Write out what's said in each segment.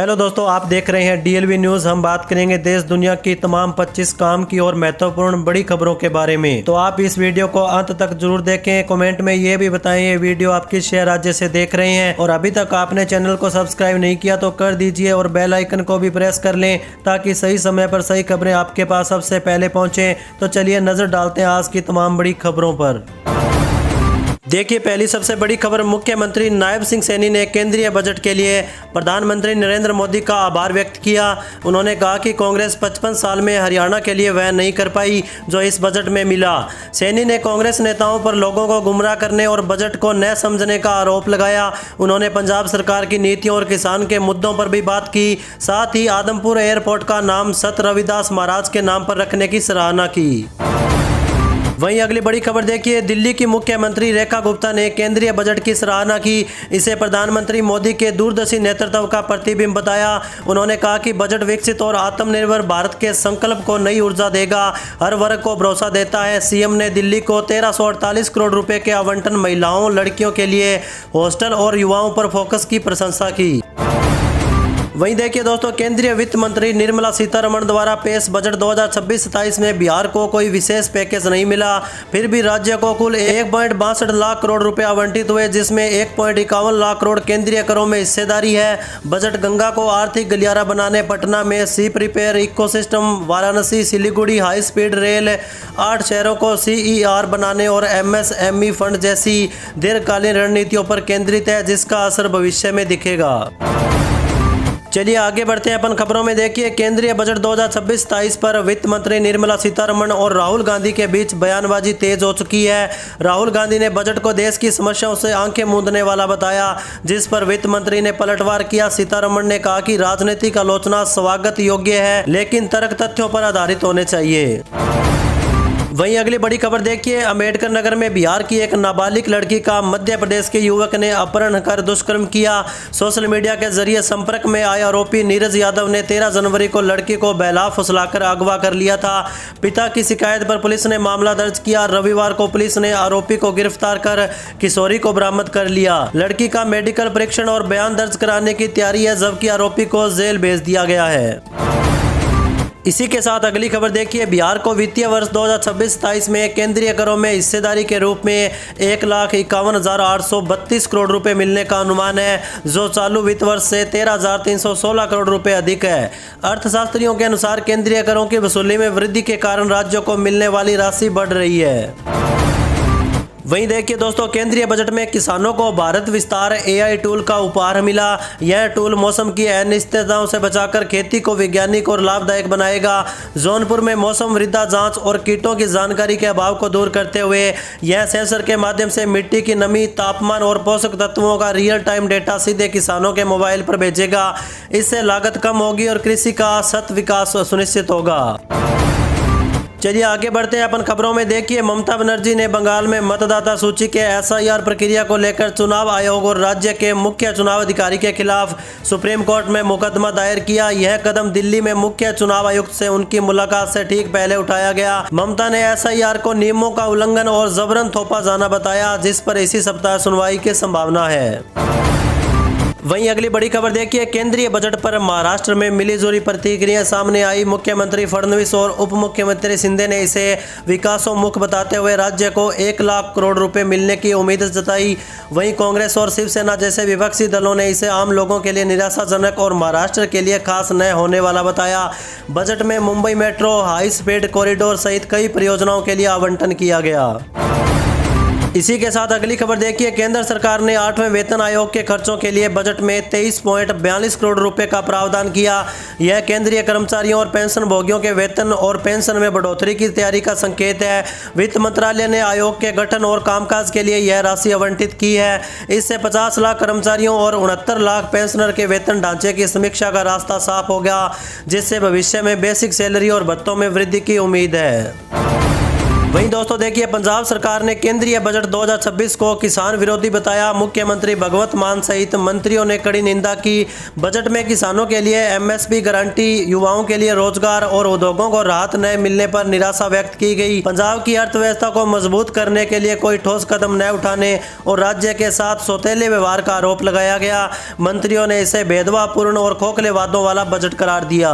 Hello दोस्तों, आप देख रहे हैं डीएलवी न्यूज़। हम बात करेंगे देश दुनिया की तमाम 25 काम की और महत्वपूर्ण बड़ी खबरों के बारे में। तो आप इस वीडियो को अंत तक जरूर देखें। कमेंट में ये भी बताएं ये वीडियो आप किस शहर राज्य से देख रहे हैं, और अभी तक आपने चैनल को सब्सक्राइब नहीं किया तो कर दीजिए और बेल आइकन को भी प्रेस कर लें ताकि सही समय पर सही खबरें आपके पास सबसे पहले पहुँचें। तो चलिए नजर डालते हैं आज की तमाम बड़ी खबरों पर। देखिए, पहली सबसे बड़ी खबर, मुख्यमंत्री नायब सिंह सैनी ने केंद्रीय बजट के लिए प्रधानमंत्री नरेंद्र मोदी का आभार व्यक्त किया। उन्होंने कहा कि कांग्रेस 55 साल में हरियाणा के लिए वह नहीं कर पाई जो इस बजट में मिला। सैनी ने कांग्रेस नेताओं पर लोगों को गुमराह करने और बजट को न समझने का आरोप लगाया। उन्होंने पंजाब सरकार की नीतियों और किसान के मुद्दों पर भी बात की। साथ ही आदमपुर एयरपोर्ट का नाम संत रविदास महाराज के नाम पर रखने की सराहना की। वहीं अगली बड़ी खबर देखिए, दिल्ली की मुख्यमंत्री रेखा गुप्ता ने केंद्रीय बजट की सराहना की। इसे प्रधानमंत्री मोदी के दूरदर्शी नेतृत्व का प्रतिबिंब बताया। उन्होंने कहा कि बजट विकसित और आत्मनिर्भर भारत के संकल्प को नई ऊर्जा देगा, हर वर्ग को भरोसा देता है। सीएम ने दिल्ली को 1348 करोड़ रुपए के आवंटन, महिलाओं, लड़कियों के लिए हॉस्टल और युवाओं पर फोकस की प्रशंसा की। वहीं देखिए दोस्तों, केंद्रीय वित्त मंत्री निर्मला सीतारमण द्वारा पेश बजट 2026-27 में बिहार को कोई विशेष पैकेज नहीं मिला। फिर भी राज्य को कुल 1.62 लाख करोड़ रुपए आवंटित हुए, जिसमें 1.51 लाख करोड़ केंद्रीय करों में हिस्सेदारी है। बजट गंगा को आर्थिक गलियारा बनाने, पटना में ship repair ecosystem, Varanasi Siliguri high speed rail, 8 शहरों को CER बनाने और MSME फंड जैसी दीर्घकालीन रणनीतियों पर केंद्रित है, जिसका असर भविष्य में दिखेगा। चलिए आगे बढ़ते हैं अपन खबरों में। देखिए, केंद्रीय बजट 2026-27 पर वित्त मंत्री निर्मला सीतारमण और राहुल गांधी के बीच बयानबाजी तेज हो चुकी है। राहुल गांधी ने बजट को देश की समस्याओं से आंखें मूंदने वाला बताया, जिस पर वित्त मंत्री ने पलटवार किया। सीतारमण ने कहा कि राजनीतिक आलोचना स्वागत योग्य है, लेकिन तर्क तथ्यों पर आधारित होने चाहिए। वहीं अगली बड़ी खबर देखिए, अम्बेडकर नगर में बिहार की एक नाबालिग लड़की का मध्य प्रदेश के युवक ने अपहरण कर दुष्कर्म किया। सोशल मीडिया के जरिए संपर्क में आए आरोपी नीरज यादव ने 13 जनवरी को लड़की को बहला फुसलाकर अगवा कर लिया था। पिता की शिकायत पर पुलिस ने मामला दर्ज किया। रविवार को पुलिस ने आरोपी को गिरफ्तार कर किशोरी को बरामद कर लिया। लड़की का मेडिकल परीक्षण और बयान दर्ज कराने की तैयारी है, जबकि आरोपी को जेल भेज दिया गया है। इसी के साथ अगली खबर देखिए, बिहार को वित्तीय वर्ष 2026-27 में केंद्रीय करों में हिस्सेदारी के रूप में 1,51,832 करोड़ रुपए मिलने का अनुमान है, जो चालू वित्त वर्ष से 13,316 करोड़ रुपए अधिक है। अर्थशास्त्रियों के अनुसार केंद्रीय करों की वसूली में वृद्धि के कारण राज्यों को मिलने वाली राशि बढ़ रही है। वहीं देखिए दोस्तों, केंद्रीय बजट में किसानों को भारत विस्तार AI टूल का उपहार मिला। यह टूल मौसम की अनिश्चितताओं से बचाकर खेती को वैज्ञानिक और लाभदायक बनाएगा। जौनपुर में मौसम वृद्धा जांच और कीटों की जानकारी के अभाव को दूर करते हुए यह सेंसर के माध्यम से मिट्टी की नमी, तापमान और पोषक तत्वों का रियल टाइम डेटा सीधे किसानों के मोबाइल पर भेजेगा। इससे लागत कम होगी और कृषि का सतत विकास सुनिश्चित होगा। चलिए आगे बढ़ते हैं अपन खबरों में। देखिए, ममता बनर्जी ने बंगाल में मतदाता सूची के SIR प्रक्रिया को लेकर चुनाव आयोग और राज्य के मुख्य चुनाव अधिकारी के खिलाफ सुप्रीम कोर्ट में मुकदमा दायर किया। यह कदम दिल्ली में मुख्य चुनाव आयुक्त से उनकी मुलाकात से ठीक पहले उठाया गया। ममता ने SIR को नियमों का उल्लंघन और जबरन थोपा जाना बताया, जिस पर इसी सप्ताह सुनवाई की संभावना है। वहीं अगली बड़ी खबर देखिए, केंद्रीय बजट पर महाराष्ट्र में मिलीजुली प्रतिक्रिया सामने आई। मुख्यमंत्री फडणवीस और उप मुख्यमंत्री शिंदे ने इसे विकासोन्मुख बताते हुए राज्य को 1 लाख करोड़ रुपए मिलने की उम्मीद जताई। वहीं कांग्रेस और शिवसेना जैसे विपक्षी दलों ने इसे आम लोगों के लिए निराशाजनक और महाराष्ट्र के लिए खास न होने वाला बताया। बजट में Mumbai metro, high speed corridor सहित कई परियोजनाओं के लिए आवंटन किया गया। इसी के साथ अगली खबर देखिए, केंद्र सरकार ने 8वें वेतन आयोग के खर्चों के लिए बजट में 23.42 करोड़ रुपए का प्रावधान किया। यह केंद्रीय कर्मचारियों और पेंशन भोगियों के वेतन और पेंशन में बढ़ोतरी की तैयारी का संकेत है। वित्त मंत्रालय ने आयोग के गठन और कामकाज के लिए यह राशि आवंटित की है। इससे 50 लाख कर्मचारियों और 69 लाख पेंशनर के वेतन ढांचे की समीक्षा का रास्ता साफ हो गया, जिससे भविष्य में बेसिक सैलरी और भत्तों में वृद्धि की उम्मीद है। वहीं दोस्तों देखिए, पंजाब सरकार ने केंद्रीय बजट 2026 को किसान विरोधी बताया। मुख्यमंत्री भगवंत मान सहित मंत्रियों ने कड़ी निंदा की। बजट में किसानों के लिए एमएसपी गारंटी, युवाओं के लिए रोजगार और उद्योगों को राहत न मिलने पर निराशा व्यक्त की गई। पंजाब की अर्थव्यवस्था को मजबूत करने के लिए कोई ठोस कदम न उठाने और राज्य के साथ सौतेले व्यवहार का आरोप लगाया गया। मंत्रियों ने इसे भेदभावपूर्ण और खोखले वादों वाला बजट करार दिया।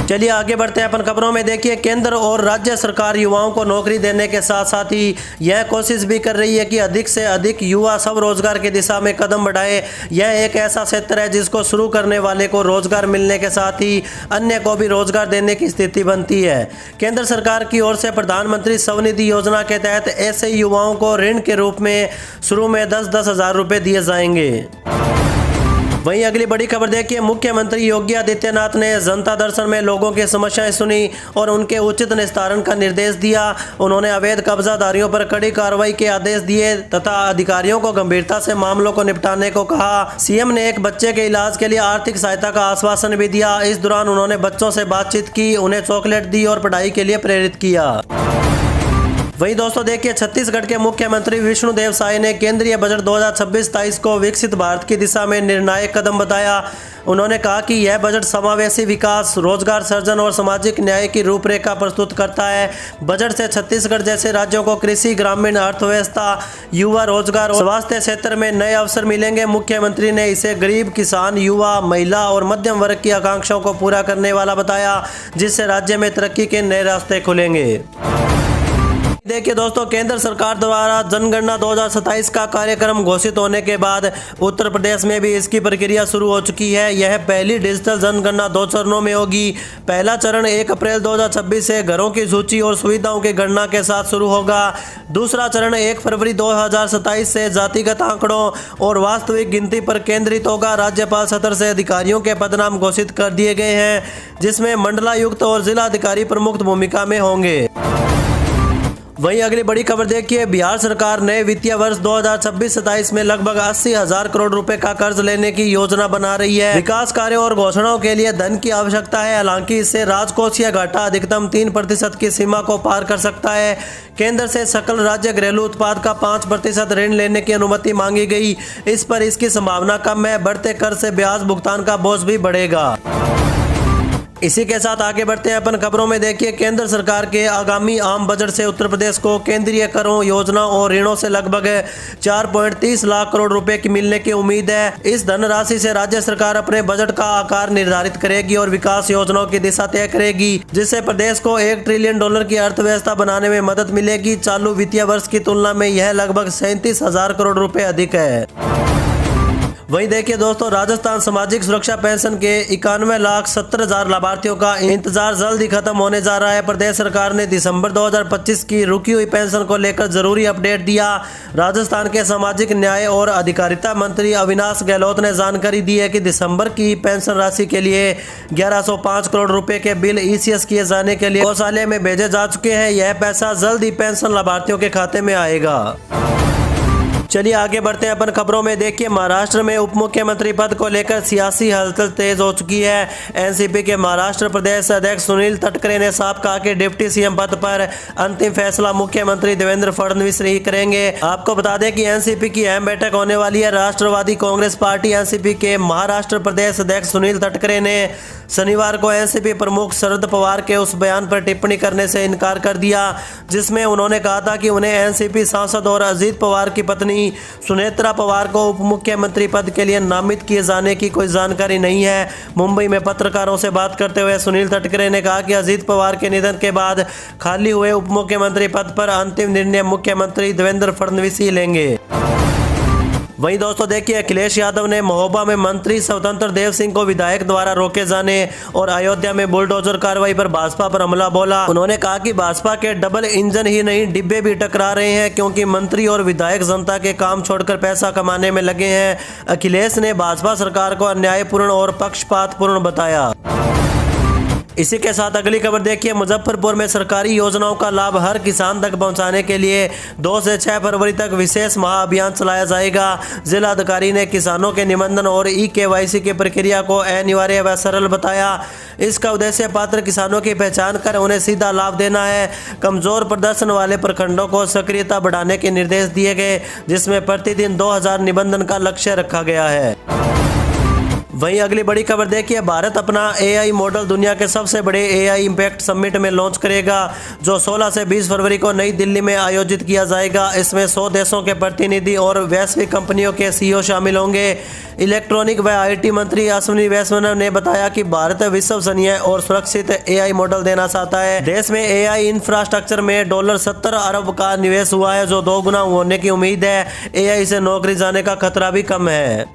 चलिए आगे बढ़ते हैं अपन खबरों में। देखिए, केंद्र और राज्य सरकार युवाओं को नौकरी देने के साथ साथ ही यह कोशिश भी कर रही है कि अधिक से अधिक युवा स्वरोजगार की दिशा में कदम बढ़ाए। यह एक ऐसा क्षेत्र है जिसको शुरू करने वाले को रोजगार मिलने के साथ ही अन्य को भी रोजगार देने की स्थिति बनती है। केंद्र सरकार की ओर से प्रधानमंत्री स्वनिधि योजना के तहत ऐसे युवाओं को ऋण के रूप में शुरू में 10-10 हजार रुपये दिए जाएंगे। वहीं अगली बड़ी खबर देखिए, मुख्यमंत्री योगी आदित्यनाथ ने जनता दर्शन में लोगों की समस्याएं सुनी और उनके उचित निस्तारण का निर्देश दिया। उन्होंने अवैध कब्जाधारियों पर कड़ी कार्रवाई के आदेश दिए तथा अधिकारियों को गंभीरता से मामलों को निपटाने को कहा। सीएम ने एक बच्चे के इलाज के लिए आर्थिक सहायता का आश्वासन भी दिया। इस दौरान उन्होंने बच्चों से बातचीत की, उन्हें चॉकलेट दी और पढ़ाई के लिए प्रेरित किया। वहीं दोस्तों देखिए, छत्तीसगढ़ के मुख्यमंत्री विष्णुदेव साय ने केंद्रीय बजट 2026-23 को विकसित भारत की दिशा में निर्णायक कदम बताया। उन्होंने कहा कि यह बजट समावेशी विकास, रोजगार सृजन और सामाजिक न्याय की रूपरेखा प्रस्तुत करता है। बजट से छत्तीसगढ़ जैसे राज्यों को कृषि, ग्रामीण अर्थव्यवस्था, युवा रोजगार और स्वास्थ्य क्षेत्र में नए अवसर मिलेंगे। मुख्यमंत्री ने इसे गरीब, किसान, युवा, महिला और मध्यम वर्ग की आकांक्षाओं को पूरा करने वाला बताया, जिससे राज्य में तरक्की के नए रास्ते खुलेंगे। देखिए दोस्तों, केंद्र सरकार द्वारा जनगणना 2027 का कार्यक्रम घोषित होने के बाद उत्तर प्रदेश में भी इसकी प्रक्रिया शुरू हो चुकी है। यह पहली डिजिटल जनगणना 2 चरणों में होगी। पहला चरण 1 अप्रैल 2026 से घरों की सूची और सुविधाओं की गणना के साथ शुरू होगा। दूसरा चरण 1 फरवरी 2027 से जातिगत आंकड़ों और वास्तविक गिनती पर केंद्रित होगा। राज्यपाल स्तर से अधिकारियों के पदनाम घोषित कर दिए गए हैं, जिसमें मंडलायुक्त और जिला अधिकारी प्रमुख भूमिका में होंगे। वहीं अगली बड़ी खबर देखिए, बिहार सरकार नए वित्तीय वर्ष 2026-27 में लगभग 80,000 करोड़ रुपए का कर्ज लेने की योजना बना रही है। विकास कार्यों और घोषणाओं के लिए धन की आवश्यकता है। हालांकि इससे राजकोषीय घाटा अधिकतम 3% की सीमा को पार कर सकता है। केंद्र से सकल राज्य घरेलू उत्पाद का 5% ऋण लेने की अनुमति मांगी गई। इस पर इसकी संभावना कम है। बढ़ते कर्ज से ब्याज भुगतान का बोझ भी बढ़ेगा। इसी के साथ आगे बढ़ते हैं अपन खबरों में। देखिए, केंद्र सरकार के आगामी आम बजट से उत्तर प्रदेश को केंद्रीय करों, योजना और ऋणों से लगभग 4.30 लाख करोड़ रुपए की मिलने की उम्मीद है। इस धनराशि से राज्य सरकार अपने बजट का आकार निर्धारित करेगी और विकास योजनाओं की दिशा तय करेगी, जिससे प्रदेश को $1 ट्रिलियन की अर्थव्यवस्था बनाने में मदद मिलेगी। चालू वित्तीय वर्ष की तुलना में यह लगभग 37,000 करोड़ रुपए अधिक है। वहीं देखिए दोस्तों, राजस्थान सामाजिक सुरक्षा पेंशन के 91,70,000 लाभार्थियों का इंतजार जल्द ही खत्म होने जा रहा है। प्रदेश सरकार ने दिसंबर 2025 की रुकी हुई पेंशन को लेकर जरूरी अपडेट दिया। राजस्थान के सामाजिक न्याय और अधिकारिता मंत्री अविनाश गहलोत ने जानकारी दी है कि दिसंबर की पेंशन राशि के लिए 1105 करोड़ रुपए के बिल ईसीएस किए जाने के लिए कोषालय में भेजे जा चुके हैं। यह पैसा जल्द ही पेंशन लाभार्थियों के खाते में आएगा। चलिए आगे बढ़ते हैं अपन खबरों में। देखिए, महाराष्ट्र में उप मुख्यमंत्री पद को लेकर सियासी हलचल तेज हो चुकी है। एनसीपी के महाराष्ट्र प्रदेश अध्यक्ष सुनील तटकरे ने साफ कहा कि डिप्टी सीएम पद पर अंतिम फैसला मुख्यमंत्री देवेंद्र फडणवीस ही करेंगे। आपको बता दें कि एनसीपी की अहम बैठक होने वाली है। राष्ट्रवादी कांग्रेस पार्टी एनसीपी के महाराष्ट्र प्रदेश अध्यक्ष सुनील तटकरे ने शनिवार को एनसीपी प्रमुख शरद पवार के उस बयान पर टिप्पणी करने से इनकार कर दिया, जिसमें उन्होंने कहा था कि उन्हें एनसीपी सांसद और अजीत पवार की पत्नी सुनेत्रा पवार को उप मुख्यमंत्री पद के लिए नामित किए जाने की कोई जानकारी नहीं है। मुंबई में पत्रकारों से बात करते हुए सुनील तटकरे ने कहा कि अजीत पवार के निधन के बाद खाली हुए उप मुख्यमंत्री पद पर अंतिम निर्णय मुख्यमंत्री देवेंद्र फडणवीस ही लेंगे। वहीं दोस्तों देखिए, अखिलेश यादव ने महोबा में मंत्री स्वतंत्र देव सिंह को विधायक द्वारा रोके जाने और अयोध्या में बुलडोजर कार्रवाई पर भाजपा पर हमला बोला। उन्होंने कहा कि भाजपा के डबल इंजन ही नहीं, डिब्बे भी टकरा रहे हैं, क्योंकि मंत्री और विधायक जनता के काम छोड़कर पैसा कमाने में लगे हैं। अखिलेश ने भाजपा सरकार को अन्यायपूर्ण और पक्षपातपूर्ण बताया। इसी के साथ अगली खबर देखिए, मुजफ्फरपुर में सरकारी योजनाओं का लाभ हर किसान तक पहुंचाने के लिए 2 से 6 फरवरी तक विशेष महाअभियान चलाया जाएगा। जिला अधिकारी ने किसानों के निबंधन और KYC की प्रक्रिया को अनिवार्य व सरल बताया। इसका उद्देश्य पात्र किसानों की पहचान कर उन्हें सीधा लाभ देना है। कमजोर प्रदर्शन वाले प्रखंडों को सक्रियता बढ़ाने के निर्देश दिए गए, जिसमें प्रतिदिन 2000 निबंधन का लक्ष्य रखा गया है। वहीं अगली बड़ी खबर देखिए, भारत अपना AI मॉडल दुनिया के सबसे बड़े AI इम्पैक्ट समिट में लॉन्च करेगा, जो 16 से 20 फरवरी को नई दिल्ली में आयोजित किया जाएगा। इसमें 100 देशों के प्रतिनिधि और वैश्विक कंपनियों के CEO शामिल होंगे। इलेक्ट्रॉनिक व IT मंत्री अश्विनी वैष्णव ने बताया कि भारत विश्वसनीय और सुरक्षित AI मॉडल देना चाहता है। देश में AI इंफ्रास्ट्रक्चर में $70 अरब का निवेश हुआ है, जो 2 गुना होने की उम्मीद है। AI से नौकरी जाने का खतरा भी कम है।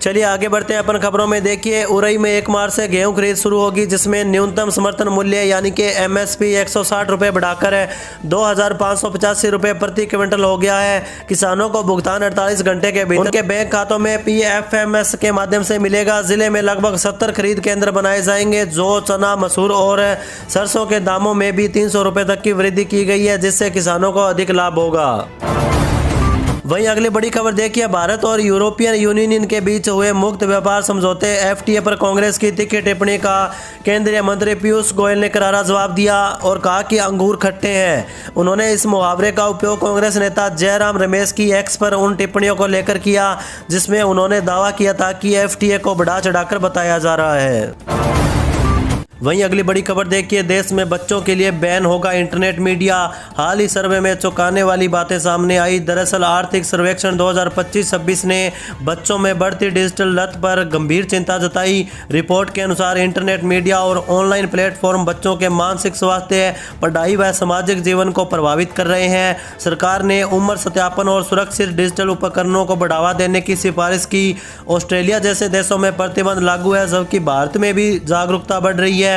चलिए आगे बढ़ते हैं अपन खबरों में। देखिए, उरई में 1 मार्च से गेहूं खरीद शुरू होगी, जिसमें न्यूनतम समर्थन मूल्य यानी कि MSP 160 रुपये बढ़ाकर 2585 रुपये प्रति क्विंटल हो गया है। किसानों को भुगतान 48 घंटे के भीतर उनके बैंक खातों में PFMS के माध्यम से मिलेगा। जिले में लगभग 70 खरीद केंद्र बनाए जाएंगे। जो चना, मसूर और सरसों के दामों में भी 300 रुपये तक की वृद्धि की गई है, जिससे किसानों को अधिक लाभ होगा। वहीं अगली बड़ी खबर देखिए, भारत और यूरोपियन यूनियन के बीच हुए मुक्त व्यापार समझौते FTA पर कांग्रेस की तीखी टिप्पणी का केंद्रीय मंत्री पीयूष गोयल ने करारा जवाब दिया और कहा कि अंगूर खट्टे हैं। उन्होंने इस मुहावरे का उपयोग कांग्रेस नेता जयराम रमेश की X पर उन टिप्पणियों को लेकर किया, जिसमें उन्होंने दावा किया था कि FTA को बढ़ा चढ़ाकर बताया जा रहा है। वहीं अगली बड़ी खबर देखिए, देश में बच्चों के लिए बैन होगा इंटरनेट मीडिया। हाल ही सर्वे में चौंकाने वाली बातें सामने आई। दरअसल आर्थिक सर्वेक्षण 2025-26 ने बच्चों में बढ़ती डिजिटल लत पर गंभीर चिंता जताई। रिपोर्ट के अनुसार इंटरनेट मीडिया और ऑनलाइन प्लेटफॉर्म बच्चों के मानसिक स्वास्थ्य, पढ़ाई व सामाजिक जीवन को प्रभावित कर रहे हैं। सरकार ने उम्र सत्यापन और सुरक्षित डिजिटल उपकरणों को बढ़ावा देने की सिफारिश की। ऑस्ट्रेलिया जैसे देशों में प्रतिबंध लागू है, जबकि भारत में भी जागरूकता बढ़ रही है।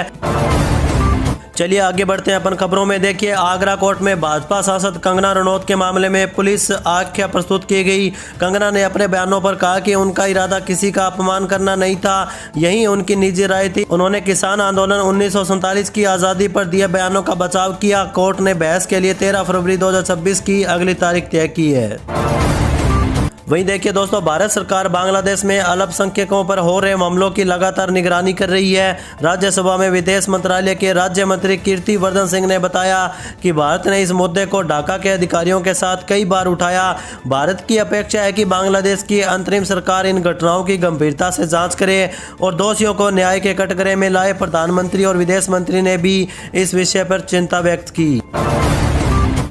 चलिए आगे बढ़ते हैं अपन खबरों में। देखिए, आगरा कोर्ट में भाजपा सांसद कंगना रनौत के मामले में पुलिस आख्या प्रस्तुत की गई। कंगना ने अपने बयानों पर कहा कि उनका इरादा किसी का अपमान करना नहीं था, यही उनकी निजी राय थी। उन्होंने किसान आंदोलन 1947 की आज़ादी पर दिए बयानों का बचाव किया। कोर्ट ने बहस के लिए 13 फरवरी 2026 की अगली तारीख तय की है। वहीं देखिए दोस्तों, भारत सरकार बांग्लादेश में अल्पसंख्यकों पर हो रहे मामलों की लगातार निगरानी कर रही है। राज्यसभा में विदेश मंत्रालय के राज्य मंत्री कीर्ति वर्धन सिंह ने बताया कि भारत ने इस मुद्दे को ढाका के अधिकारियों के साथ कई बार उठाया। भारत की अपेक्षा है कि बांग्लादेश की अंतरिम सरकार इन घटनाओं की गंभीरता से जांच करे और दोषियों को न्याय के कटघरे में लाए। प्रधानमंत्री और विदेश मंत्री ने भी इस विषय पर चिंता व्यक्त की।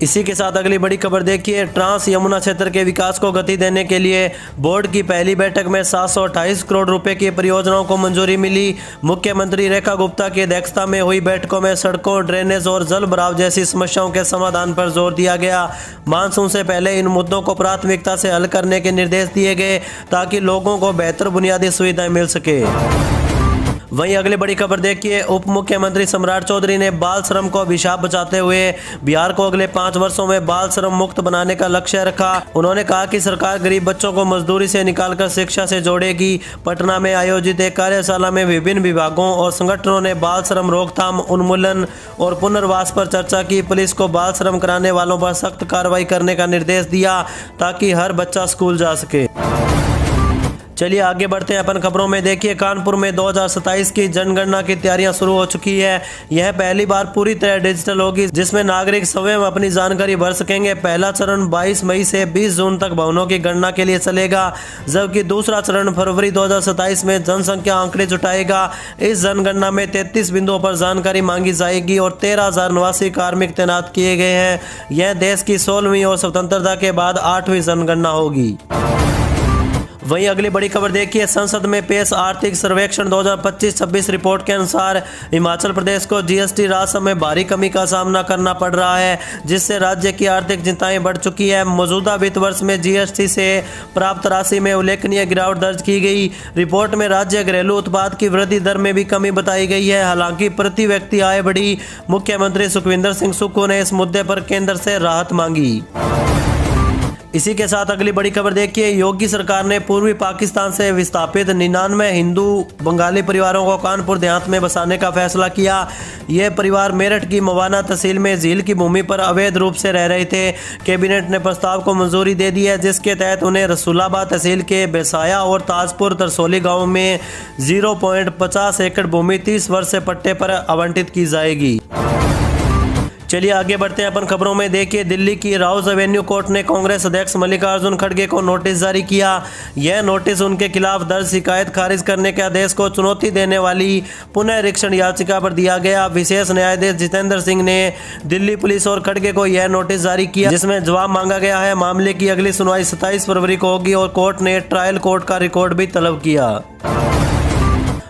इसी के साथ अगली बड़ी खबर देखिए, ट्रांस यमुना क्षेत्र के विकास को गति देने के लिए बोर्ड की पहली बैठक में 728 करोड़ रुपए की परियोजनाओं को मंजूरी मिली। मुख्यमंत्री रेखा गुप्ता की अध्यक्षता में हुई बैठकों में सड़कों, ड्रेनेज और जल भराव जैसी समस्याओं के समाधान पर जोर दिया गया। मानसून से पहले इन मुद्दों को प्राथमिकता से हल करने के निर्देश दिए गए, ताकि लोगों को बेहतर बुनियादी सुविधाएं मिल सके। वहीं अगली बड़ी खबर देखिए, उप मुख्यमंत्री सम्राट चौधरी ने बाल श्रम को अभिशाप बताते हुए बिहार को अगले 5 वर्षों में बाल श्रम मुक्त बनाने का लक्ष्य रखा। उन्होंने कहा कि सरकार गरीब बच्चों को मजदूरी से निकालकर शिक्षा से जोड़ेगी। पटना में आयोजित एक कार्यशाला में विभिन्न विभागों और संगठनों ने बाल श्रम रोकथाम, उन्मूलन और पुनर्वास पर चर्चा की। पुलिस को बाल श्रम कराने वालों पर सख्त कार्रवाई करने का निर्देश दिया, ताकि हर बच्चा स्कूल जा सके। चलिए आगे बढ़ते हैं अपन खबरों में। देखिए, कानपुर में 2027 की जनगणना की तैयारियां शुरू हो चुकी है। यह पहली बार पूरी तरह डिजिटल होगी, जिसमें नागरिक स्वयं अपनी जानकारी भर सकेंगे। पहला चरण 22 मई से 20 जून तक भवनों की गणना के लिए चलेगा, जबकि दूसरा चरण फरवरी 2027 में जनसंख्या आंकड़े जुटाएगा। इस जनगणना में 33 बिंदुओं पर जानकारी मांगी जाएगी और 13,000 निवासी कार्मिक तैनात किए गए हैं। यह देश की 16वीं और स्वतंत्रता के बाद 8वीं जनगणना होगी। वहीं अगली बड़ी खबर देखिए, संसद में पेश आर्थिक सर्वेक्षण 2025-26 रिपोर्ट के अनुसार हिमाचल प्रदेश को GST राजस्व में भारी कमी का सामना करना पड़ रहा है, जिससे राज्य की आर्थिक चिंताएं बढ़ चुकी है। मौजूदा वित्त वर्ष में GST से प्राप्त राशि में उल्लेखनीय गिरावट दर्ज की गई। रिपोर्ट में राज्य घरेलू उत्पाद की वृद्धि दर में भी कमी बताई गई है। हालांकि प्रति व्यक्ति आय बढ़ी। मुख्यमंत्री सुखविंदर सिंह सुक्खू ने इस मुद्दे पर केंद्र से राहत मांगी। इसी के साथ अगली बड़ी खबर देखिए, योगी सरकार ने पूर्वी पाकिस्तान से विस्थापित 99 हिंदू बंगाली परिवारों को कानपुर देहात में बसाने का फैसला किया। ये परिवार मेरठ की मवाना तहसील में झील की भूमि पर अवैध रूप से रह रहे थे। कैबिनेट ने प्रस्ताव को मंजूरी दे दी है, जिसके तहत उन्हें रसूलाबाद तहसील के बेसाया और ताजपुर तरसोली गाँव में 0.50 एकड़ भूमि 30 वर्ष से पट्टे पर आवंटित की जाएगी। चलिए आगे बढ़ते हैं अपन खबरों में। देखिए, दिल्ली की राउज एवेन्यू कोर्ट ने कांग्रेस अध्यक्ष मल्लिकार्जुन खड़गे को नोटिस जारी किया। यह नोटिस उनके खिलाफ दर्ज शिकायत खारिज करने के आदेश को चुनौती देने वाली पुनरीक्षण याचिका पर दिया गया। विशेष न्यायाधीश जितेंद्र सिंह ने दिल्ली पुलिस और खड़गे को यह नोटिस जारी किया, जिसमें जवाब मांगा गया है। मामले की अगली सुनवाई 27 फरवरी को होगी और कोर्ट ने ट्रायल कोर्ट का रिकॉर्ड भी तलब किया।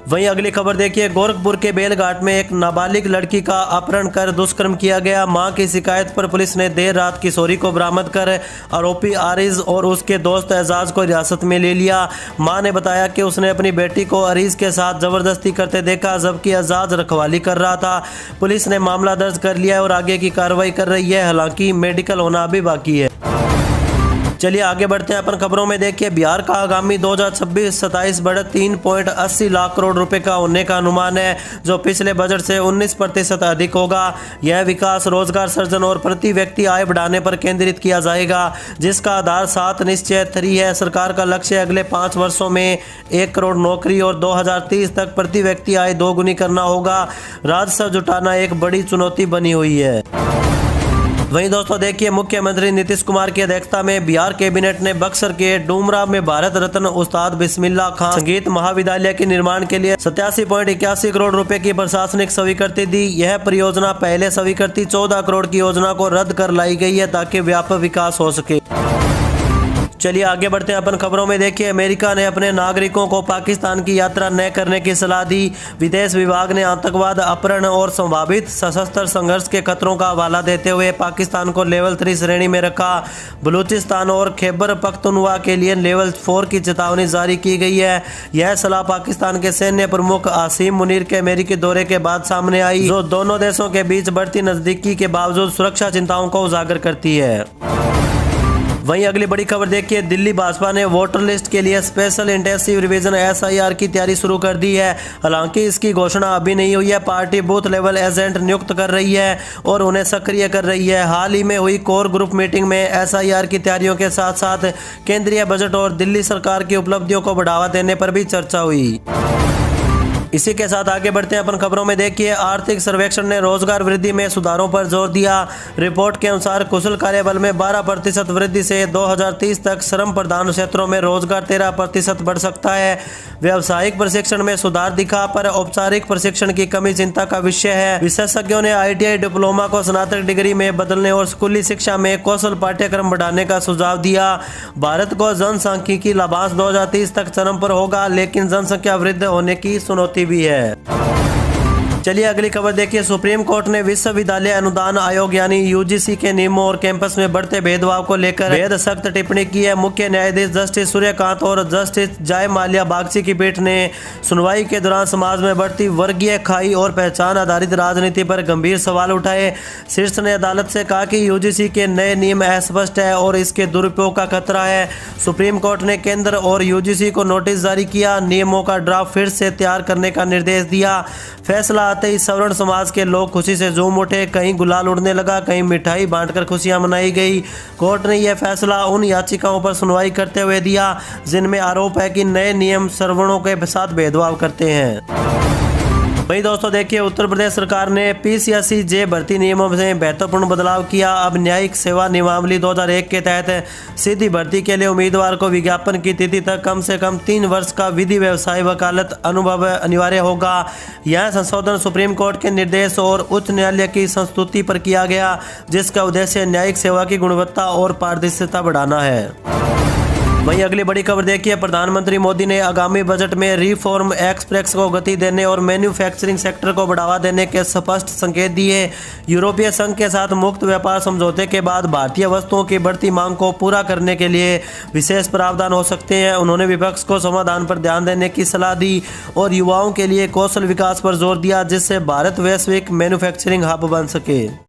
वहीं अगली खबर देखिए, गोरखपुर के बेलघाट में एक नाबालिग लड़की का अपहरण कर दुष्कर्म किया गया। मां की शिकायत पर पुलिस ने देर रात किशोरी को बरामद कर आरोपी आरिज और उसके दोस्त एजाज को हिरासत में ले लिया। मां ने बताया कि उसने अपनी बेटी को आरिज के साथ जबरदस्ती करते देखा, जबकि एजाज रखवाली कर रहा था। पुलिस ने मामला दर्ज कर लिया और आगे की कार्रवाई कर रही है, हालांकि मेडिकल होना अभी बाकी है। चलिए आगे बढ़ते हैं अपन खबरों में। देखिए, बिहार का आगामी 2026-27 बजट 3.80 लाख करोड़ रुपए का होने का अनुमान है, जो पिछले बजट से 19% अधिक होगा। यह विकास, रोजगार सृजन और प्रति व्यक्ति आय बढ़ाने पर केंद्रित किया जाएगा, जिसका आधार 7 निश्चय 3 है। सरकार का लक्ष्य अगले 5 वर्षों में 1 करोड़ नौकरी और 2030 तक प्रति व्यक्ति आय 2 गुनी करना होगा। राजस्व जुटाना एक बड़ी चुनौती बनी हुई है। वहीं दोस्तों देखिए, मुख्यमंत्री नीतीश कुमार की अध्यक्षता में बिहार कैबिनेट ने बक्सर के डूमरा में भारत रत्न उस्ताद बिस्मिल्लाह खान संगीत महाविद्यालय के निर्माण के लिए 87.81 करोड़ रुपए की प्रशासनिक स्वीकृति दी। यह परियोजना पहले स्वीकृति 14 करोड़ की योजना को रद्द कर लाई गई है, ताकि व्यापक विकास हो सके। चलिए आगे बढ़ते हैं अपन खबरों में। देखिए, अमेरिका ने अपने नागरिकों को पाकिस्तान की यात्रा न करने की सलाह दी। विदेश विभाग ने आतंकवाद, अपहरण और संभावित सशस्त्र संघर्ष के खतरों का हवाला देते हुए पाकिस्तान को लेवल 3 श्रेणी में रखा। बलूचिस्तान और खैबर पख्तूनख्वा के लिए लेवल 4 की चेतावनी जारी की गई है। यह सलाह पाकिस्तान के सैन्य प्रमुख आसिम मुनीर के अमेरिकी दौरे के बाद सामने आई, जो दोनों देशों के बीच बढ़ती नजदीकी के बावजूद सुरक्षा चिंताओं को उजागर करती है। वहीं अगली बड़ी खबर देखिए, दिल्ली भाजपा ने वोटर लिस्ट के लिए स्पेशल इंटेंसिव रिवीजन SIR की तैयारी शुरू कर दी है। हालांकि इसकी घोषणा अभी नहीं हुई है। पार्टी बूथ लेवल एजेंट नियुक्त कर रही है और उन्हें सक्रिय कर रही है। हाल ही में हुई कोर ग्रुप मीटिंग में SIR की तैयारियों के साथ साथ केंद्रीय बजट और दिल्ली सरकार की उपलब्धियों को बढ़ावा देने पर भी चर्चा हुई। इसी के साथ आगे बढ़ते हैं अपन खबरों में। देखिए, आर्थिक सर्वेक्षण ने रोजगार वृद्धि में सुधारों पर जोर दिया। रिपोर्ट के अनुसार कुशल कार्यबल में 12% वृद्धि से 2030 तक श्रम प्रधान क्षेत्रों में रोजगार 13% बढ़ सकता है। व्यावसायिक प्रशिक्षण में सुधार दिखा, पर औपचारिक प्रशिक्षण की कमी चिंता का विषय है। विशेषज्ञों ने ITI डिप्लोमा को स्नातक डिग्री में बदलने और स्कूली शिक्षा में कौशल पाठ्यक्रम बढ़ाने का सुझाव दिया। भारत को जनसांख्यिकी लाभांश 2030 तक चरम पर होगा, लेकिन जनसंख्या वृद्धि होने की चुनौती भी है। चलिए अगली खबर देखिए, सुप्रीम कोर्ट ने विश्वविद्यालय अनुदान आयोग यानी UGC के नियमों और कैंपस में बढ़ते भेदभाव को लेकर बेहद सख्त टिप्पणी की है। मुख्य न्यायाधीश जस्टिस सूर्यकांत और जस्टिस जय माल्या बागची की पीठ ने सुनवाई के दौरान समाज में बढ़ती वर्गीय खाई और पहचान आधारित राजनीति पर गंभीर सवाल उठाए। शीर्ष ने अदालत से कहा कि UGC के नए नियम अस्पष्ट है और इसके दुरुपयोग का खतरा है। सुप्रीम कोर्ट ने केंद्र और UGC को नोटिस जारी किया, नियमों का ड्राफ्ट फिर से तैयार करने का निर्देश दिया। फैसला आते ही सवर्ण समाज के लोग खुशी से झूम उठे। कहीं गुलाल उड़ने लगा, कहीं मिठाई बांटकर खुशियां मनाई गई। कोर्ट ने यह फैसला उन याचिकाओं पर सुनवाई करते हुए दिया जिनमें आरोप है कि नए नियम सवर्णों के साथ भेदभाव करते हैं। वही दोस्तों देखिए, उत्तर प्रदेश सरकार ने PCSE भर्ती नियमों में महत्वपूर्ण बदलाव किया। अब न्यायिक सेवा नियमावली 2001 के तहत सीधी भर्ती के लिए उम्मीदवार को विज्ञापन की तिथि तक कम से कम 3 वर्ष का विधि व्यवसाय वकालत अनुभव अनिवार्य होगा। यह संशोधन सुप्रीम कोर्ट के निर्देश और उच्च न्यायालय की संस्तुति पर किया गया, जिसका उद्देश्य न्यायिक सेवा की गुणवत्ता और पारदर्शिता बढ़ाना है। वहीं अगली बड़ी खबर देखिए, प्रधानमंत्री मोदी ने आगामी बजट में रिफॉर्म एक्सप्रेस को गति देने और मैन्युफैक्चरिंग सेक्टर को बढ़ावा देने के स्पष्ट संकेत दिए। यूरोपीय संघ के साथ मुक्त व्यापार समझौते के बाद भारतीय वस्तुओं की बढ़ती मांग को पूरा करने के लिए विशेष प्रावधान हो सकते हैं। उन्होंने विपक्ष को समाधान पर ध्यान देने की सलाह दी और युवाओं के लिए कौशल विकास पर जोर दिया, जिससे भारत वैश्विक मैन्युफैक्चरिंग हब बन सके।